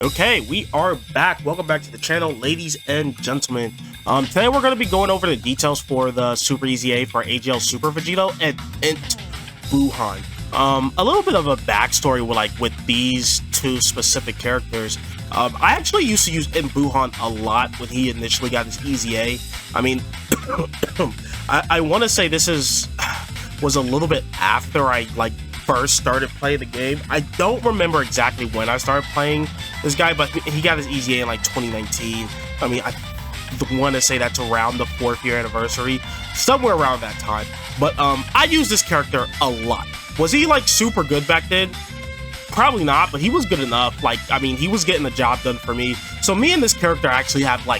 Okay, we are back. Welcome back to the channel, ladies and gentlemen. Today we're going to be going over the details for the Super Easy A for AGL Super Vegito and Int Goathan. A little bit of a backstory with these two specific characters. I actually used to use Int Goathan a lot when he initially got his Easy A. I mean, I want to say this was a little bit after I first started playing the game. I don't remember exactly when I started playing this guy, but he got his Easy A in 2019. I mean, I want to say that's around the 4th year anniversary, somewhere around that time. But I used this character a lot. Was he super good back then? Probably not, but he was good enough. I mean, he was getting the job done for me. So me and this character actually have I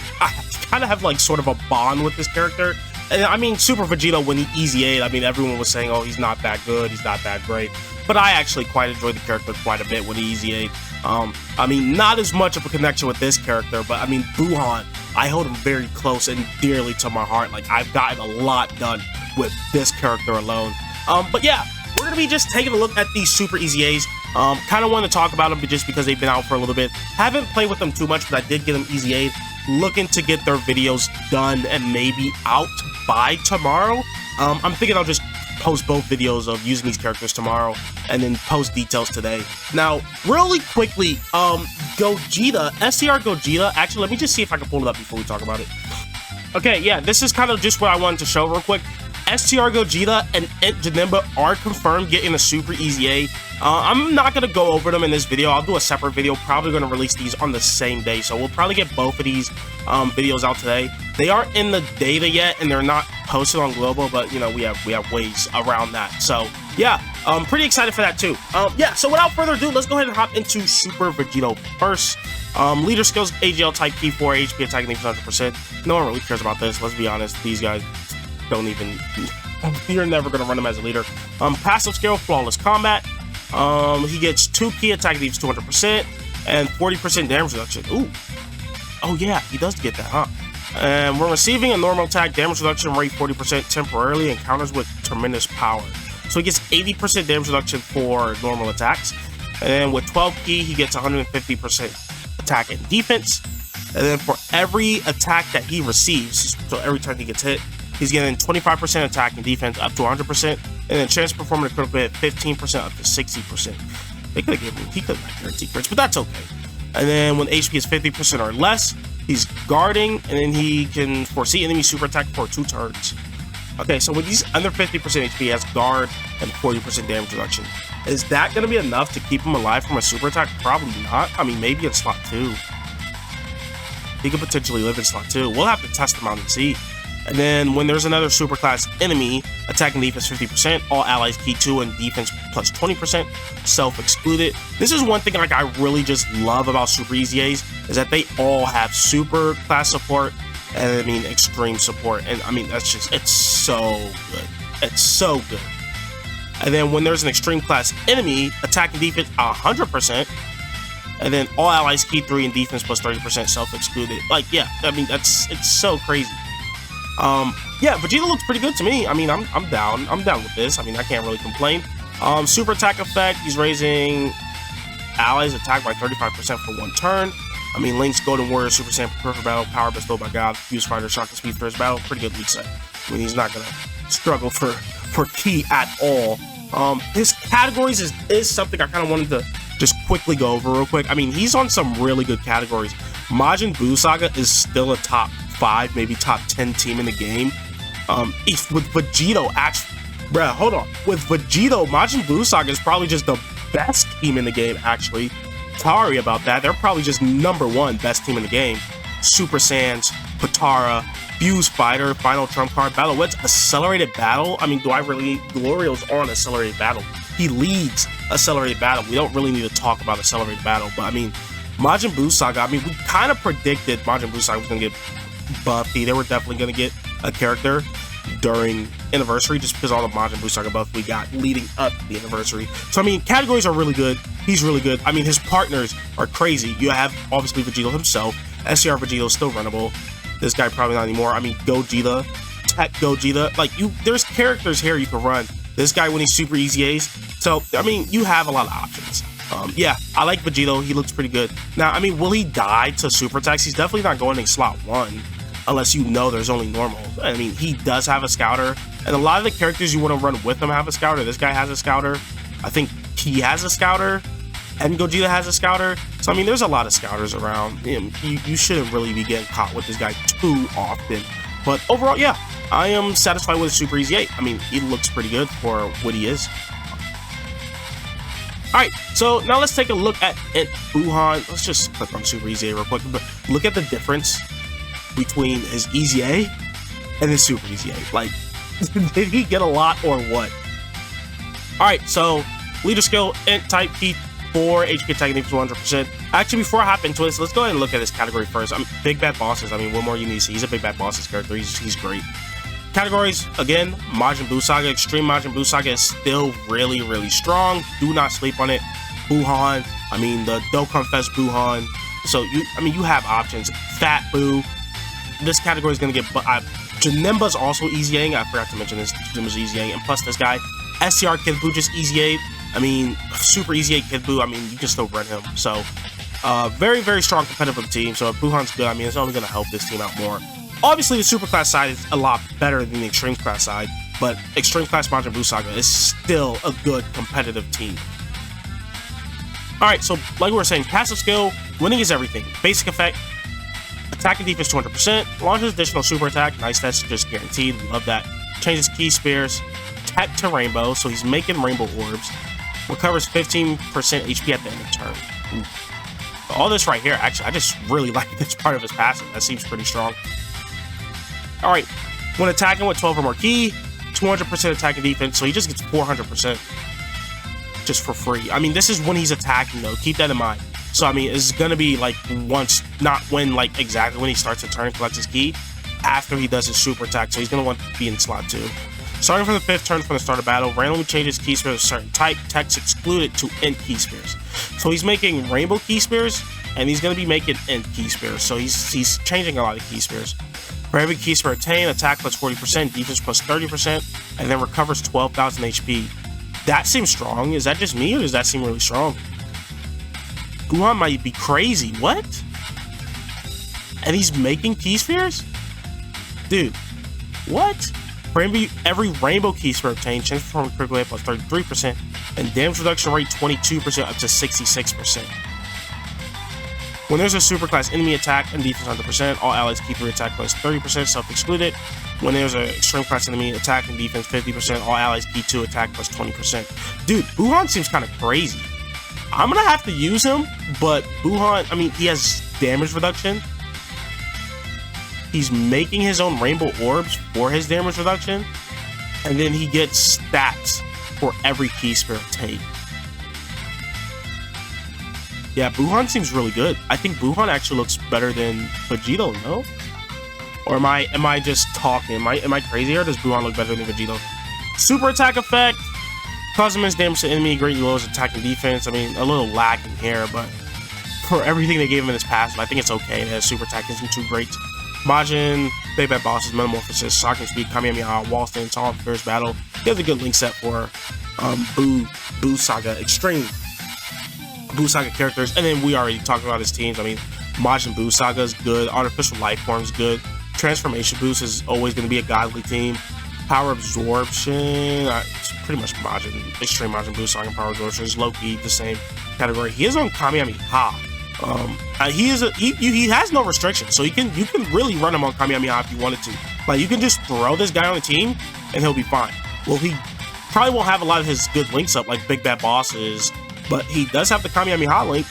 kind of have sort of a bond with this character. And I mean, Super Vegito, when he Easy A'd, I mean, everyone was saying, oh, he's not that good, he's not that great. But I actually quite enjoyed the character quite a bit when he Easy A'd. I mean, not as much of a connection with this character, but I mean, Goathan, I hold him very close and dearly to my heart. I've gotten a lot done with this character alone. But yeah, we're going to be just taking a look at these Super Easy A's. Kind of want to talk about them just because they've been out for a little bit. Haven't played with them too much, but I did get them Easy A'd. Looking to get their videos done and maybe out by tomorrow. I'm thinking I'll just post both videos of using these characters tomorrow and then post details today. Now, really quickly, Gogeta, STR Gogeta, actually, let me just see if I can pull it up before we talk about it. Okay, yeah, this is kind of just what I wanted to show real quick. STR Gogeta and Int Janimba are confirmed getting a Super Easy A. I'm not going to go over them in this video. I'll do a separate video, probably going to release these on the same day. So we'll probably get both of these videos out today. They aren't in the data yet, and they're not posted on Global, but, you know, we have ways around that. So, yeah, I'm pretty excited for that, too. Yeah, so without further ado, let's go ahead and hop into Super Vegito first. Leader skills, AGL type P4, HP attacking defense 100%. No one really cares about this, let's be honest. These guys don't even... You're never going to run him as a leader. Passive skill, flawless combat. He gets 2 key attack defense 200% and 40% damage reduction. Ooh. Oh yeah, he does get that, huh? And we're receiving a normal attack damage reduction rate 40% temporarily and counters with tremendous power. So he gets 80% damage reduction for normal attacks. And with 12 key, he gets 150% attack and defense. And then for every attack that he receives, so every time he gets hit, he's getting 25% attack and defense up to 100%, and then chance performing a critical hit 15% up to 60%. They could have given him, he could have guaranteed crits, but that's okay. And then when HP is 50% or less, he's guarding, and then he can foresee enemy super attack for 2 turns. Okay, so when he's under 50% HP, he has guard and 40% damage reduction. Is that going to be enough to keep him alive from a super attack? Probably not. I mean, maybe in slot 2. He could potentially live in slot 2. We'll have to test him out and see. And then when there's another superclass enemy, attack and defense 50%, all allies key 2 and defense plus 20%, self-excluded. This is one thing I really just love about Super Easy A's, is that they all have super class support and I mean extreme support. And I mean, that's just, it's so good. It's so good. And then when there's an extreme class enemy, attack and defense 100%, and then all allies key 3 and defense plus 30% self-excluded. Yeah, I mean, it's so crazy. Yeah, Vegeta looks pretty good to me. I mean, I'm down with this. I mean, I can't really complain. Super attack effect, he's raising allies attack by 35% for 1 turn. I mean, Link's Golden Warrior, Super Saiyan, perfect battle, power bestowed by God, fuse fighter, shock and speed for his battle, pretty good lead set. I mean, he's not gonna struggle for key at all. His categories is something I kind of wanted to just quickly go over real quick. I mean, he's on some really good categories. Majin Buu Saga is still a top 5, maybe top 10 team in the game. With Vegito, actually, bruh, hold on. With Vegito, Majin Buu Saga is probably just the best team in the game, actually. Sorry about that. They're probably just #1 best team in the game. Super Saiyans, Potara, Fuse Fighter, Final Trump Card, Battle Wits, Accelerated Battle. I mean, do I really? Glorio's on Accelerated Battle. He leads Accelerated Battle. We don't really need to talk about Accelerated Battle, but I mean, Majin Buu Saga, I mean, we kind of predicted Majin Buu Saga was going to get buffy. They were definitely going to get a character during anniversary just because all the Majin Buu Saga buff we got leading up to the anniversary. So I mean, categories are really good. He's really good. I mean, his partners are crazy. You have obviously Vegito himself. SCR Vegito is still runnable. This guy probably not anymore. I mean, Gogeta, Tech Gogeta. There's characters here you can run. This guy when he's Super Easy A's. So I mean, you have a lot of options. Yeah, I like Vegito. He looks pretty good. Now, I mean, will he die to super attacks? He's definitely not going in slot 1 unless you know there's only normal. I mean, he does have a scouter, and a lot of the characters you want to run with him have a scouter. This guy has a scouter. I think he has a scouter, and Gogeta has a scouter. So, I mean, there's a lot of scouters around. You shouldn't really be getting caught with this guy too often. But overall, yeah, I am satisfied with Super Easy 8. I mean, he looks pretty good for what he is. Alright, so now let's take a look at Int Goathan. Let's just click on Super Easy A real quick. But look at the difference between his Easy A and his Super Easy A. Like, did he get a lot or what? Alright, so leader skill, Int type, key 4, HP attack equals 100%. Actually, before I hop into this, let's go ahead and look at this category first. Big Bad Bosses. I mean, what more you need to see? He's a Big Bad Bosses character. He's great. Categories, again, Majin Buu Saga. Extreme Majin Buu Saga is still really, really strong. Do not sleep on it. Goathan, I mean, the Dokkan Fest Goathan. So, you have options. Fat Buu. This category is going to get... Janemba's also Easy A. I forgot to mention this. Janemba's Easy A. And plus this guy, SCR Kid Buu, just Easy A. I mean, Super Easy A Kid Buu. I mean, you can still run him. So, very, very strong competitive team. So, if Goathan's good, I mean, it's only going to help this team out more. Obviously, the Super Class side is a lot better than the Extreme Class side, but Extreme Class Majin Buu Saga is still a good competitive team. Alright, so like we were saying, passive skill, winning is everything. Basic effect, attack and defense 200%, launches additional super attack, nice, that's just guaranteed, we love that. Changes key spears, tech to rainbow, so he's making rainbow orbs, recovers 15% HP at the end of turn. Ooh. All this right here, actually, I just really like this part of his passive, that seems pretty strong. Alright, when attacking with 12 or more key, 200% attack and defense, so he just gets 400% just for free. I mean, this is when he's attacking, though. Keep that in mind. So, I mean, it's going to be, like, once, not when, like, exactly when he starts a turn and collects his key, after he does his super attack, so he's going to want to be in slot 2. Starting from the 5th turn from the start of battle, randomly changes key spears of a certain type, text excluded to Int key spears. So he's making rainbow key spears, and he's going to be making Int key spears, so he's changing a lot of key spears. For every key spear obtained, attack plus 40%, defense plus 30%, and then recovers 12,000 HP. That seems strong. Is that just me, or does that seem really strong? Goathan might be crazy. What? And he's making key spears? Dude, what? For every rainbow key spear obtained, chance perform critical hit plus 33%, and damage reduction rate 22% up to 66%. When there's a super class enemy attack and defense 100%, all allies keep their attack plus 30%, self-excluded. When there's an extreme class enemy attack and defense 50%, all allies keep 2 attack plus 20%. Dude, Goathan seems kind of crazy. I'm gonna have to use him, but Goathan, I mean, he has damage reduction. He's making his own rainbow orbs for his damage reduction, and then he gets stats for every key spear obtained. Yeah, Goathan seems really good. I think Goathan actually looks better than Vegito, no? Or am I just talking? Am I crazy, or does Goathan look better than Vegito? Super attack effect, causes immense damage to enemy, greatly lowers attack and defense. I mean, a little lacking here, but for everything they gave him in his passive, I think it's okay. That super attack isn't too great. Majin, Big Bad Bosses, Metamorphosis, Shocking Speed, Kamehameha, Wall Stand, Tall, Fierce Battle. He has a good link set for Buu Saga Extreme. Buu Saga characters, and then we already talked about his teams. I mean, Majin Buu Saga is good, Artificial Life Form is good, Transformation Boost is always going to be a godly team, Power Absorption, it's pretty much Extreme Majin Buu Saga and Power Absorption is low-key the same category. He is on Kamehameha. He has no restrictions, so you can really run him on Kamehameha if you wanted to. Like, you can just throw this guy on the team, and he'll be fine. Well, he probably won't have a lot of his good links up, like Big Bad Bosses, but he does have the Kamehameha link.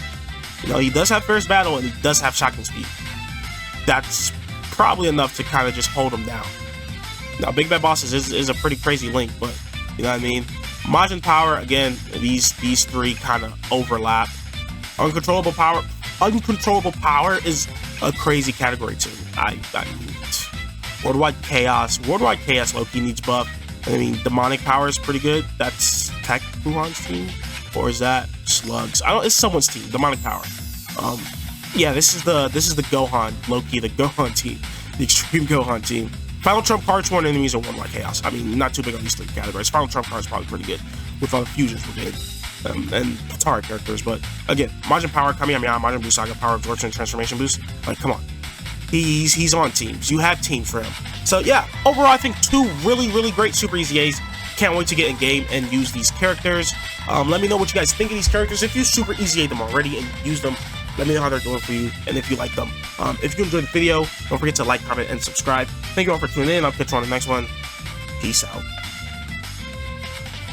You know, he does have Fierce Battle, and he does have Shocking Speed. That's probably enough to kind of just hold him down. Now, Big Bad Bosses is a pretty crazy link, but you know what I mean? Majin Power, again, these three kind of overlap. Uncontrollable Power is a crazy category too. I mean, Worldwide Chaos low-key needs buff. I mean, Demonic Power is pretty good. That's Tech Goathan's team. Or is that Slugs? It's someone's team. Demonic Power. Yeah, this is the Goathan, low-key, the Goathan team. The Extreme Goathan team. Final Trump cards, one enemies, or Worldwide Chaos. I mean, not too big on these three categories. Final Trump card is probably pretty good with all the fusions we're getting. and Katara characters. But again, Majin Power, Kamehameha, Majin Buu Saga, Power Absorption, Transformation Boost. Like, come on. He's on teams. You have teams for him. So yeah, overall, I think 2 really great Super Easy A's. Can't wait to get in game and use these characters. Let me know what you guys think of these characters. If you Super Easy A'd them already and use them, let me know how they're doing for you and if you like them. If you enjoyed the video, don't forget to like, comment, and subscribe. Thank you all for tuning in. I'll catch you on the next one. Peace out.